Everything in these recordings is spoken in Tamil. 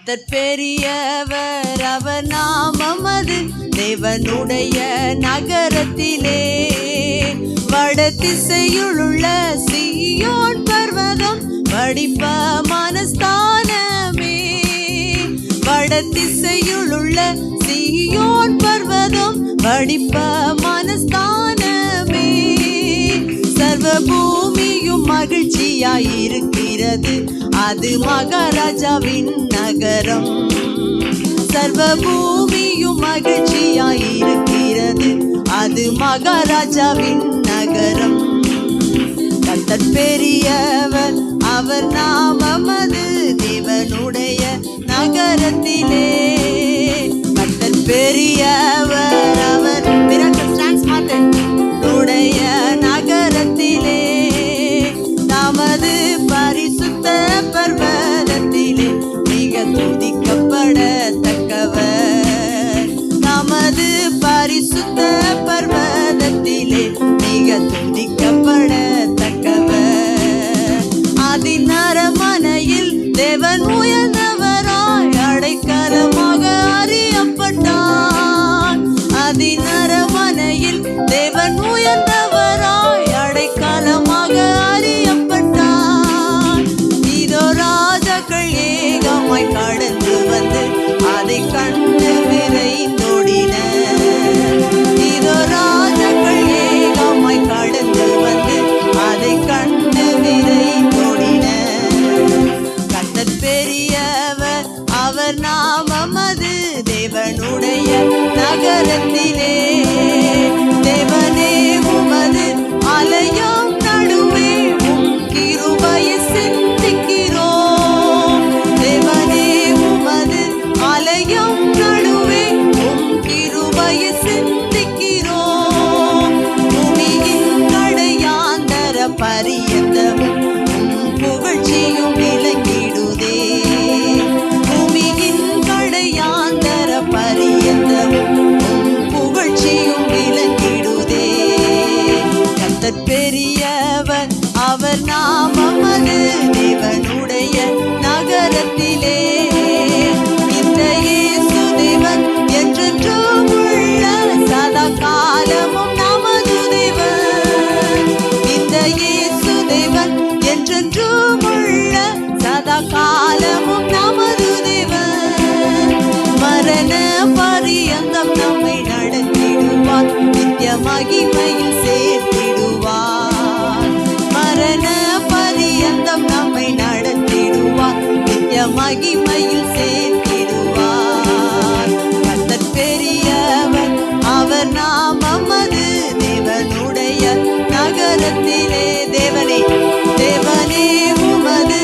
கர்த்தர் பெரியவர், அவர் நாமமது தேவனுடைய நகரத்திலே. வடதிசையிலுள்ள சீயோன் பர்வதம் வடிப்ப மனஸ்தானமே. வடதிசையிலுள்ள சீயோன் பர்வதம் வடிப்ப மனஸ்தானமே. சர்வ பூமியும் மகிழ்ச்சியாயிருக்கிறது, அது மகாராஜாவின் நகரம். சர்வ பூமியும் மகிழ்ச்சியாயிருக்கிறது, அது மகாராஜாவின் நகரம். கர்த்தர் பெரியவர், அவர் நாமமது தேவனுடைய நகரத்திலே. கர்த்தர் பெரியவர், அவர் உடைய நகரத்திலே. தமது பரிசுத்த பர்வதத்திலே மிக துதிக்கப்படத்தக்கவர். தமது பரிசுத்த பர்வதத்திலே மிக துதிக்கப்படத்தக்கவர். அதின் அரமனையில் தேவன் உயர்ந்தவராய் அடைக்கலமாக அறியப்பட்டார். அதின் அரமனையில் தேவன் உயர்ந்தவராய் அடைக்கலமாக அறியப்பட்டார். இதோ ராஜாக்கள் ஏகமாய் கடந்து வந்து அதை கண்டு விரைந்தோடினர். இதோ ராஜாக்கள் ஏகமாய் கடந்து வந்து அதை கண்டு விரைந்தோடினர். கர்த்தர் பெரியவர், அவர் நாமமது தேவனுடைய நகரத்திலே. தேவனே உமது ஆலயம் நடுவே உம் கிருபையை சிந்திக்கிறோம். தேவனே உமது ஆலயம் நடுவே உம் கிருபையை சிந்திக்கிறோம். பூமியின் கடையாந்தர பரியந்தமும் உம் புகழ்ச்சியும் விளங்கிடுதே. பூமியின் கடையாந்தர பரியந்தமும் உம் புகழ்ச்சியும் விளங்கிடுதே. கர்த்தர் பெரியவர், அவர் நாமமது தேவனுடைய நகரத்திலே. இந்த இயேசு தேவன் என்றென்றும் உள்ள சதா காலமும் நமது தேவன். இந்த இயேசு தேவன் என்றென்றும் உள்ள சதா காலமும் நமது தேவன். மரண பரியந்தம் நம்மை நடத்திடுவார், நித்திய மகிமையில் சேர்த்திடுவார். மரண பரியந்தம் நம்மை நடத்திடுவார், நித்திய மகிமையில் சேர்த்திடுவார். கர்த்தர் பெரியவர், அவர் நாமமது தேவனுடைய நகரத்திலே. தேவனே தேவனே உமது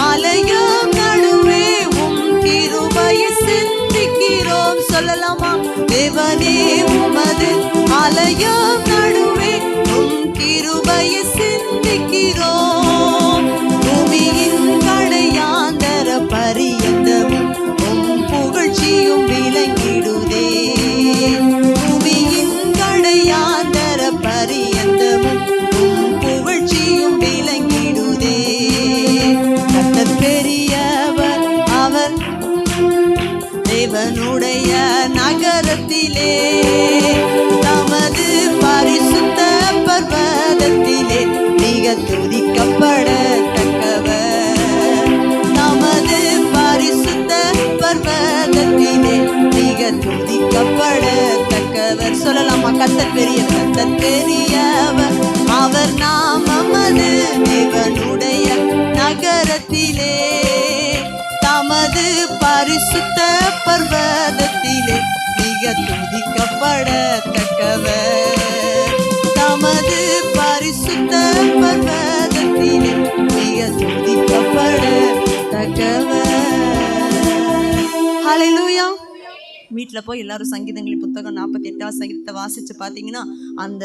ஆலயம் நடுவே உம் கிருபையை சிந்திக்கிறோம். சொல்லலாமா? தேவனே உமது ஆலயம் நடுவே உம் கிருபையை சிந்திக்கிறோம். பூமியின் கடையாந்தர பரியந்தமும் உம் புகழ்ச்சியும் விளங்கிடுதே. பூமியின் கடையாந்தர பரியந்தமும் உம் புகழ்ச்சியும் விளங்கிடுதே. கர்த்தர் பெரியவர், அவர் தேவனுடைய நகரத்திலே. தமது பரிசுத்த பர்வதத்திலே மிக துதிக்கப்படத்தக்கவர். தமது பரிசுத்த பர்வதத்திலே மிக துதிக்கப்படத்தக்கவர். சொல்லலாமா? கர்த்தர் பெரியவர், கர்த்தர் பெரியவர், அவர் நாமமது தேவனுடைய நகரத்திலே. தமது பரிசுத்த பர்வதத்திலே மிக துதிக்கப்படத்தக்கவர். தமது பரிசுத்த பர்வதத்திலே மிக துதிக்கப்படத்தக்கவர். ஹல்லேலூயா. வீட்டில் போய் எல்லாரும் சங்கீதங்களின் புத்தகம் 48ஆம் சங்கீதத்தை வாசித்து பார்த்தீங்கன்னா அந்த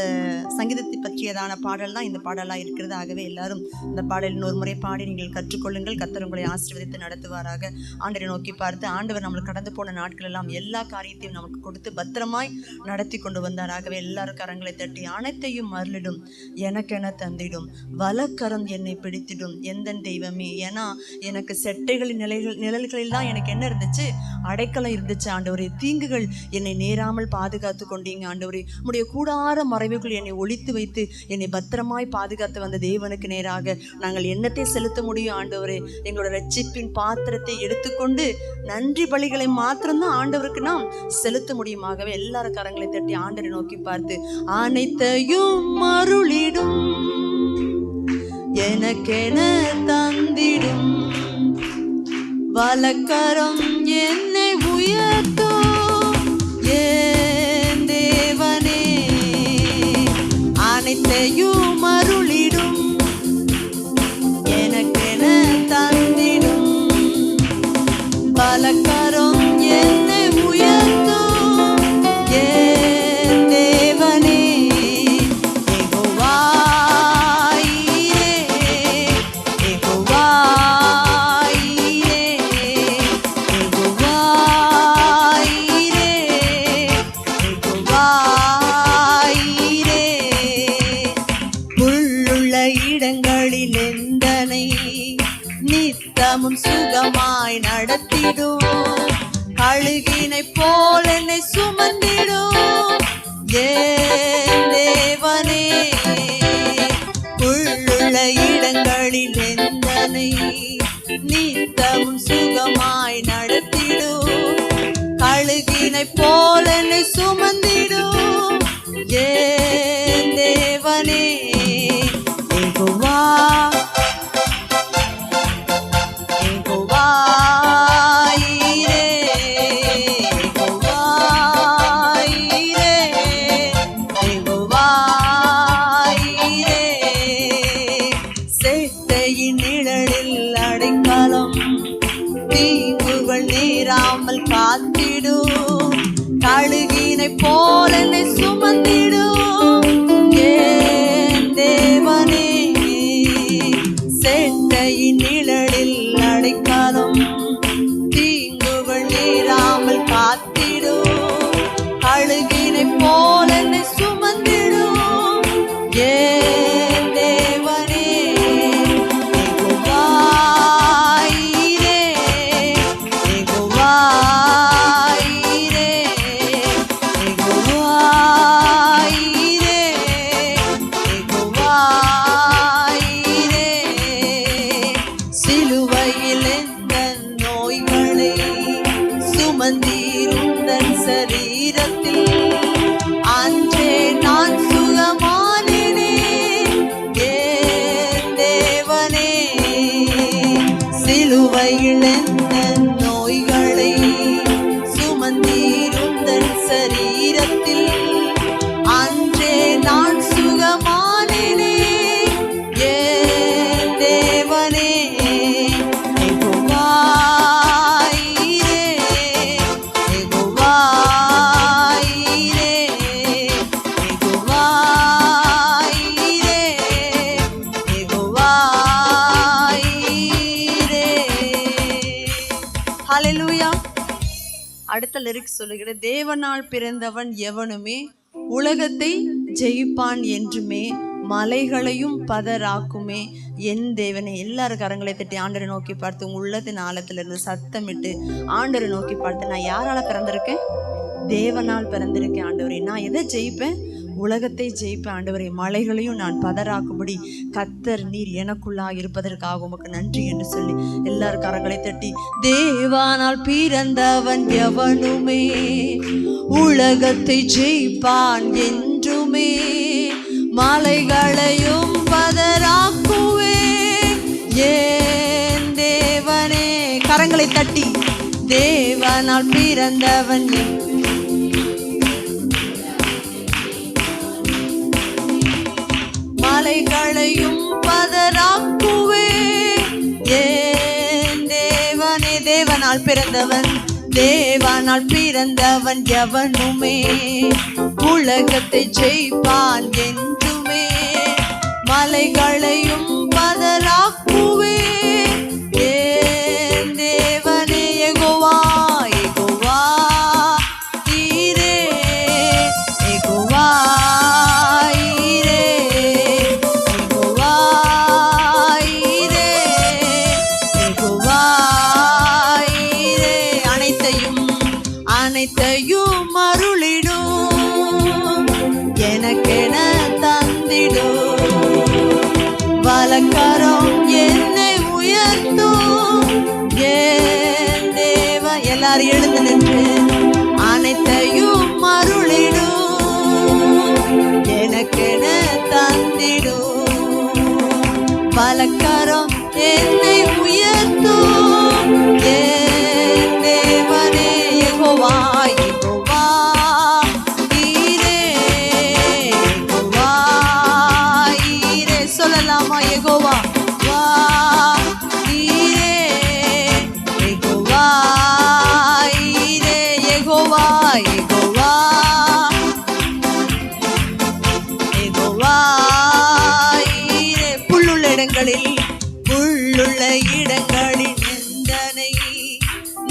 சங்கீதத்தை பற்றியதான பாடல் தான் இந்த பாடலாக இருக்கிறது. ஆகவே எல்லாரும் இந்த பாடல் இன்னொரு முறை பாடி நீங்கள் கற்றுக்கொள்ளுங்கள். கர்த்தர் உங்களை ஆசீர்வதித்து நடத்துவாராக. ஆண்டவரை நோக்கி பார்த்து ஆண்டவர் நம்மளுக்கு கடந்து போன நாட்கள் எல்லாம் எல்லா காரியத்தையும் நமக்கு கொடுத்து பத்திரமாய் நடத்தி கொண்டு வந்தார். ஆகவே எல்லாரும் கரங்களை தட்டி அனைத்தையும் அருளிடும், எனக்கென தந்திடும், வலக்கரம் என்னை பிடித்திடும் எந்த தெய்வமே. ஏன்னா எனக்கு செட்டைகளின் நிழல்களில் தான் எனக்கு என்ன இருந்துச்சு, அடைக்கலம் இருந்துச்சு ஆண்டவரே. தீங்குகள் என்னை நேராமல் பாதுகாத்து கொண்டீங்க ஆண்டவரே. உம்முடைய கூடார மறைவுகள் என்னை ஒளித்து வைத்து என்னை பத்திரமாய் பாதுகாத்து வந்த தேவனுக்கு நேராக நாங்கள் எண்ணத்தை செலுத்த முடியும் ஆண்டவரே. எங்களோட ரட்சிப்பின் பாத்திரத்தை எடுத்துக்கொண்டு நன்றி பலிகளை மாத்திரம்தான் ஆண்டவருக்கு நாம் செலுத்த முடியுமாகவே எல்லாரும் கரங்களை தட்டி ஆண்டவரை நோக்கி பார்த்து அனைத்தையும் அருளிடும், எனக்கென தந்திடும், வலக்கரம் என்னை உயர்த்தும் என் தேவனே. அனைத்தையும் அருளிடும், எனக்கென தந்திடும், வலக்கரம் என்னை உயர்த்தும் என் தேவனே. நித்தமும் சுகமாய் நடத்திடும், கழுகினை போல் என்னை சுமந்திடும் என் தேவனே. உள்ளுள்ள இடங்களில் எந்தனை நித்தமும் சுகமாய் நடத்திடும், கழுகினை போல் என்னை சுமந்திடும் என் தேவனே. யெகோவா நிழலில் அடைக்கலம், தீங்குகள் நேராமல் காத்திடும், கழுகினை போல் என்னை சுமந்திடும் என் தேவனே. செட்டையின் நிழலில் அடைக்கலம், தீங்குகள் நேராமல் காத்திடும், கழுகினை போல் என்னை சுமந்திடும் என் தேவனே. சுமந்தீருந்தன் சரீரத்தில் அன்றே நான் சுகமானேனே என் தேவனே. சிலுவையில் எந்தன் நோய்களை சுமந்தீருந்தன் சரீரத்தில் அன்றே நான் சுகமானேனே என் தேவனே. ஹல்லேலூயா. அடுத்த லிரிக்ஸ் சொல்லுகிற, தேவனால் பிறந்தவன் எவனுமே உலகத்தை ஜெயிப்பான் என்றுமே, மலைகளையும் பதராக்குமே என் தேவனை. எல்லாரும் கரங்களை தட்டி ஆண்டரை நோக்கி பார்த்து உங்க உள்ளத்தின் ஆழத்திலிருந்து சத்தமிட்டு ஆண்டரை நோக்கி பார்த்து, நான் யாரால பிறந்திருக்கேன்? தேவனால் பிறந்திருக்கேன் ஆண்டவரே. நான் எதை ஜெயிப்பேன்? உலகத்தை ஜெயிப்பேன் ஆண்டவரே. மலைகளையும் நான் பதராக்கும்படி கர்த்தர் நீர் எனக்குள்ளாக இருப்பதற்காக உமக்கு நன்றி என்று சொல்லி எல்லாரும் கரங்களை தட்டி, தேவனால் பிறந்தவன் எவனுமே உலகத்தை ஜெயிப்பான் என்றுமே, மலைகளையும் பதராக்குவே என் தேவனே. கரங்களை தட்டி, தேவனால் பிறந்தவன் மலைகளையும் பதராக்குவே என் தேவனே. தேவனால் பிறந்தவன் தேவனால் பிறந்தவன் எவனுமே உலகத்தை ஜெயிப்பான் என்றுமே. மலைகளையும் பதராக்குவே என் தேவனே. யெகோவா யெகோவா ஈரே, யெகோவா ஈரே, யெகோவா ஈரே, யெகோவா ஈரே. அனைத்தையும் அருளிடும், எனக்கென தந்திடும். வலக்கரம் என்னை உயர்த்தும் என் தேவ. எல்லாரும் எழுந்து நின்று அனைத்தையும் அருளிடும், எனக்கென தந்திடும். வலக்கரம் என்னை உயர்த்தும் என் தேவனே. யெகோவா யெகோவா ஈரே, யெகோவா ஈரே. சொல்லலாமா? யெகோவா வா ஈரே, யெகோவா ஈரே, யெகோவா யெகோவா யெகோவா ஈரே. புல்லுள்ள இடங்களில் எந்தனை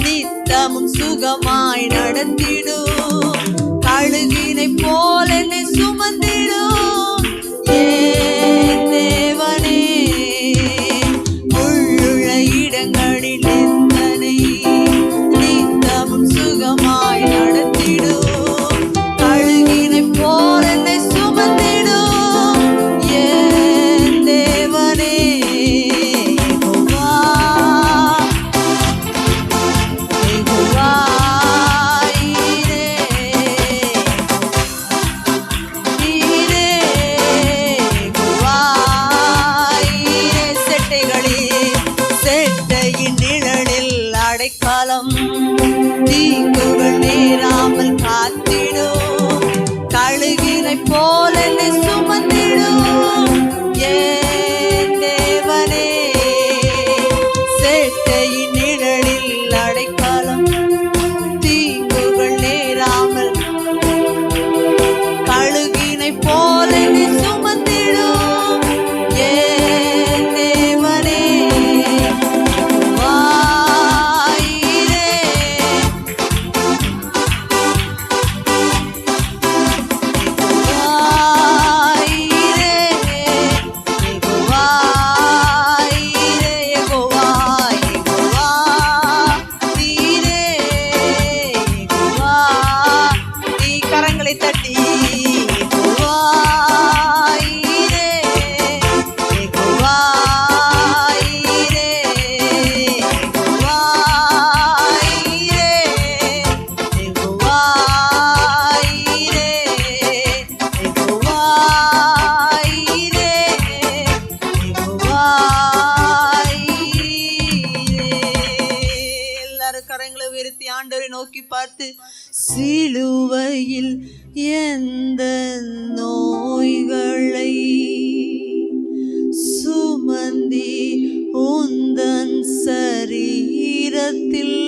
நித்தமும் சுகமாய் நடத்திடும். கழுகினை போல் என்னை சுமந்திடும் என் தேவனே. உள்ளுள்ள இடங்களில் எந்தனை நித்தமும் சுகமாய் நடத்திடும். கழுகினை போல் என்னை சுமந்திடும் என் தேவனே. அடைக்காலம் தீங்குகள் நேராமல் காத்திடும். கழுகினை போல என்னை சுமந்திடும் என் தேவனே. சேட்டையின் நிழலில் அடைக்காலம் தீங்குகள் நேராமல் கழுகினை போல என்னை சுமந்திடும் என் தேவனே. கரங்களை உயர்த்தி ஆண்டவரை நோக்கி பார்த்து, சிலுவையில் எந்த நோய்களை சுமந்தி உந்தன் சரீரத்தில்